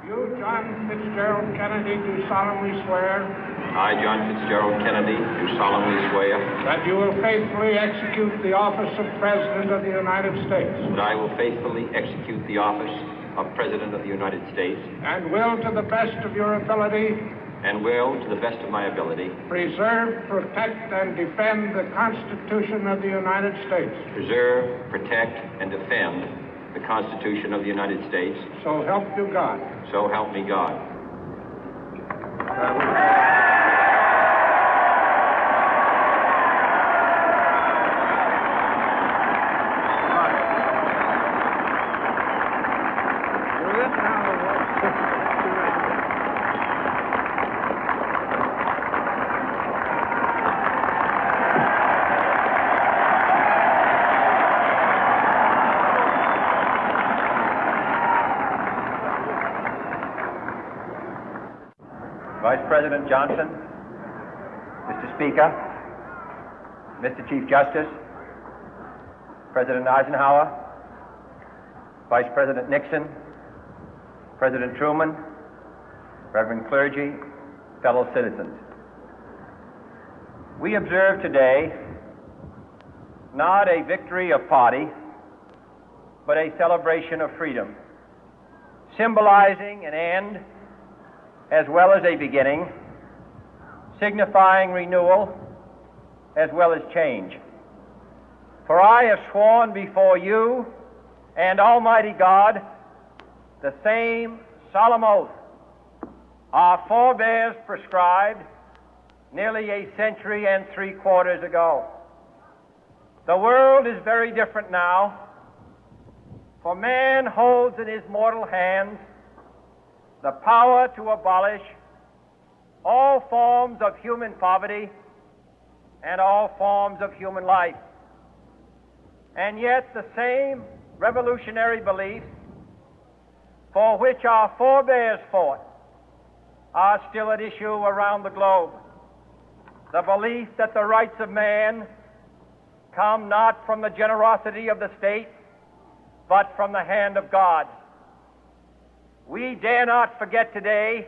You, John Fitzgerald Kennedy, do solemnly swear. I, John Fitzgerald Kennedy, do solemnly swear. That you will faithfully execute the office of President of the United States. That I will faithfully execute the office of President of the United States. And will, to the best of your ability. And will, to the best of my ability. Preserve, protect, and defend the Constitution of the United States. Preserve, protect, and defend the Constitution of the United States. So help you God. So help me God. Vice President Johnson, Mr. Speaker, Mr. Chief Justice, President Eisenhower, Vice President Nixon, President Truman, Reverend clergy, fellow citizens. We observe today not a victory of party, but a celebration of freedom, symbolizing an end as well as a beginning, signifying renewal as well as change. For I have sworn before you and Almighty God the same solemn oath our forebears prescribed nearly a century and 3/4 ago. The world is very different now, for man holds in his mortal hands the power to abolish all forms of human poverty and all forms of human life. And yet the same revolutionary beliefs for which our forebears fought are still at issue around the globe. The belief that the rights of man come not from the generosity of the state, but from the hand of God. We dare not forget today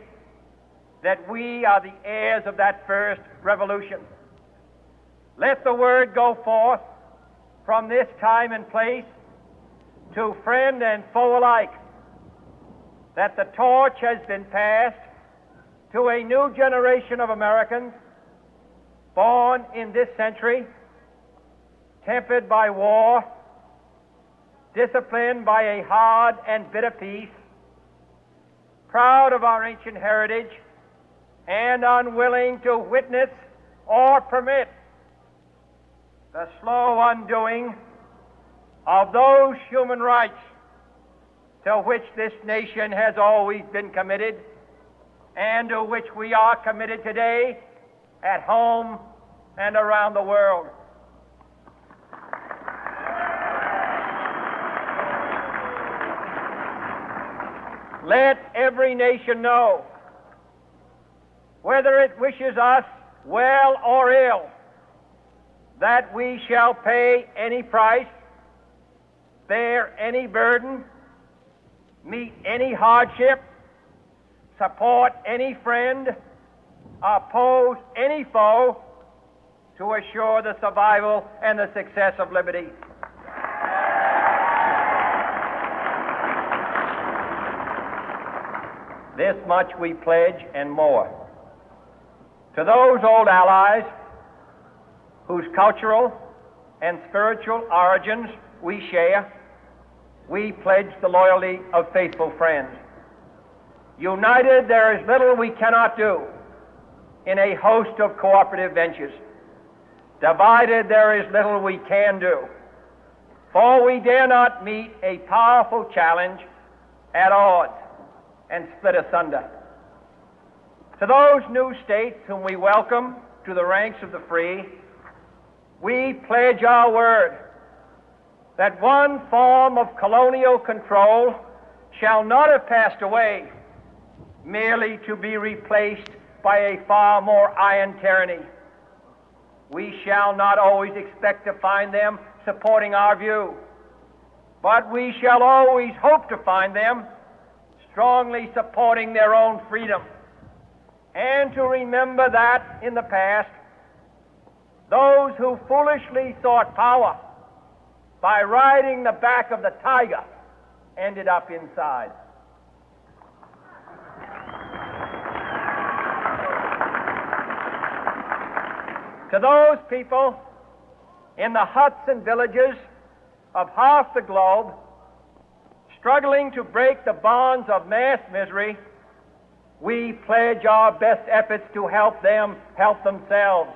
that we are the heirs of that first revolution. Let the word go forth from this time and place to friend and foe alike that the torch has been passed to a new generation of Americans born in this century, tempered by war, disciplined by a hard and bitter peace, proud of our ancient heritage, and unwilling to witness or permit the slow undoing of those human rights to which this nation has always been committed and to which we are committed today at home and around the world. Let every nation know, whether it wishes us well or ill, that we shall pay any price, bear any burden, meet any hardship, support any friend, oppose any foe to assure the survival and the success of liberty. This much we pledge and more. To those old allies whose cultural and spiritual origins we share, we pledge the loyalty of faithful friends. United, there is little we cannot do in a host of cooperative ventures. Divided, there is little we can do, for we dare not meet a powerful challenge at odds and split asunder. To those new states whom we welcome to the ranks of the free, we pledge our word that one form of colonial control shall not have passed away, merely to be replaced by a far more iron tyranny. We shall not always expect to find them supporting our view, but we shall always hope to find them strongly supporting their own freedom, and to remember that in the past, those who foolishly sought power by riding the back of the tiger ended up inside. To those people in the huts and villages of half the globe struggling to break the bonds of mass misery, we pledge our best efforts to help them help themselves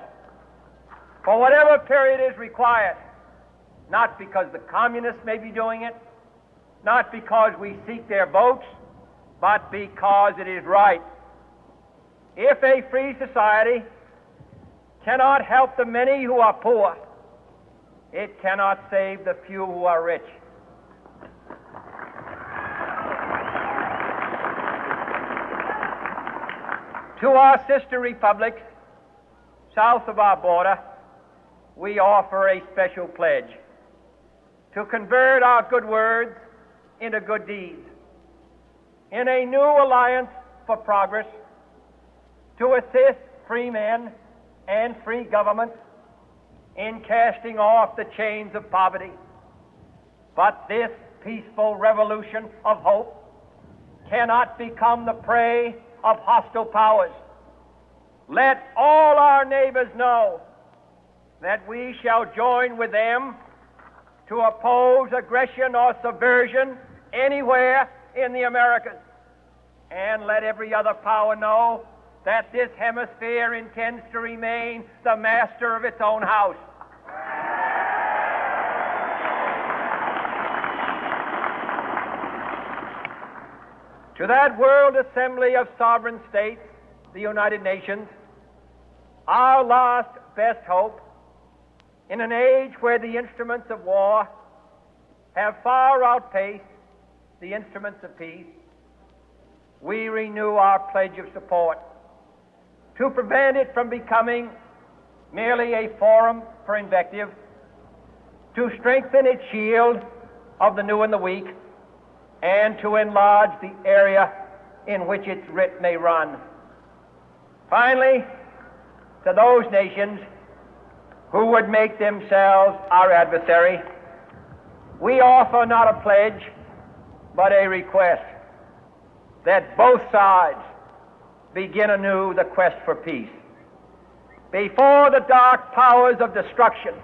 for whatever period is required, not because the communists may be doing it, not because we seek their votes, but because it is right. If a free society cannot help the many who are poor, it cannot save the few who are rich. To our sister republics south of our border, we offer a special pledge to convert our good words into good deeds, in a new alliance for progress, to assist free men and free governments in casting off the chains of poverty. But this peaceful revolution of hope cannot become the prey of hostile powers. Let all our neighbors know that we shall join with them to oppose aggression or subversion anywhere in the Americas. And let every other power know that this hemisphere intends to remain the master of its own house. To that World Assembly of Sovereign States, the United Nations, our last best hope, in an age where the instruments of war have far outpaced the instruments of peace, we renew our pledge of support to prevent it from becoming merely a forum for invective, to strengthen its shield of the new and the weak, and to enlarge the area in which its writ may run. Finally, to those nations who would make themselves our adversary, we offer not a pledge, but a request that both sides begin anew the quest for peace. Before the dark powers of destruction,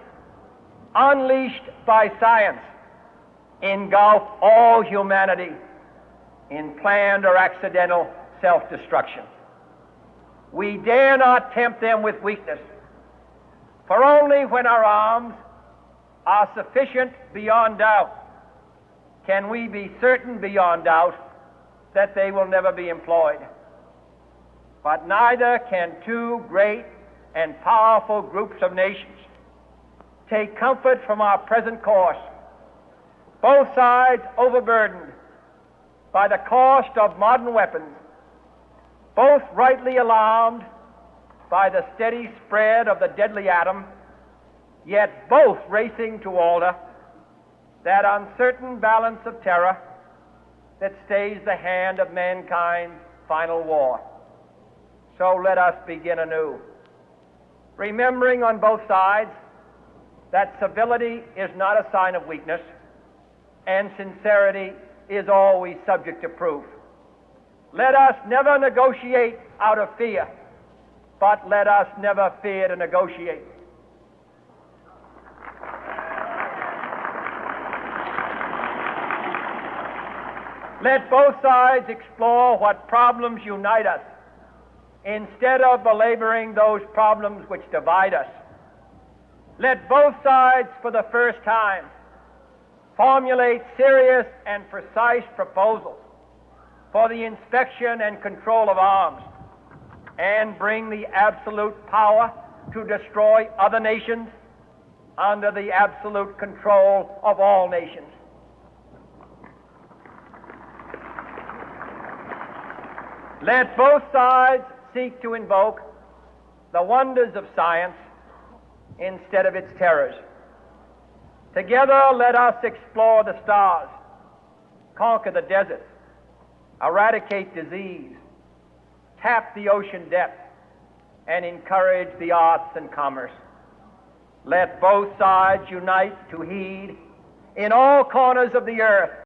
unleashed by science, engulf all humanity in planned or accidental self-destruction, we dare not tempt them with weakness, for only when our arms are sufficient beyond doubt can we be certain beyond doubt that they will never be employed. But neither can two great and powerful groups of nations take comfort from our present course, both sides overburdened by the cost of modern weapons, both rightly alarmed by the steady spread of the deadly atom, yet both racing to alter that uncertain balance of terror that stays the hand of mankind's final war. So let us begin anew, remembering on both sides that civility is not a sign of weakness, and sincerity is always subject to proof. Let us never negotiate out of fear, but let us never fear to negotiate. Let both sides explore what problems unite us, instead of belaboring those problems which divide us. Let both sides, for the first time, formulate serious and precise proposals for the inspection and control of arms, and bring the absolute power to destroy other nations under the absolute control of all nations. Let both sides seek to invoke the wonders of science instead of its terrors. Together, let us explore the stars, conquer the deserts, eradicate disease, tap the ocean depth, and encourage the arts and commerce. Let both sides unite to heed in all corners of the earth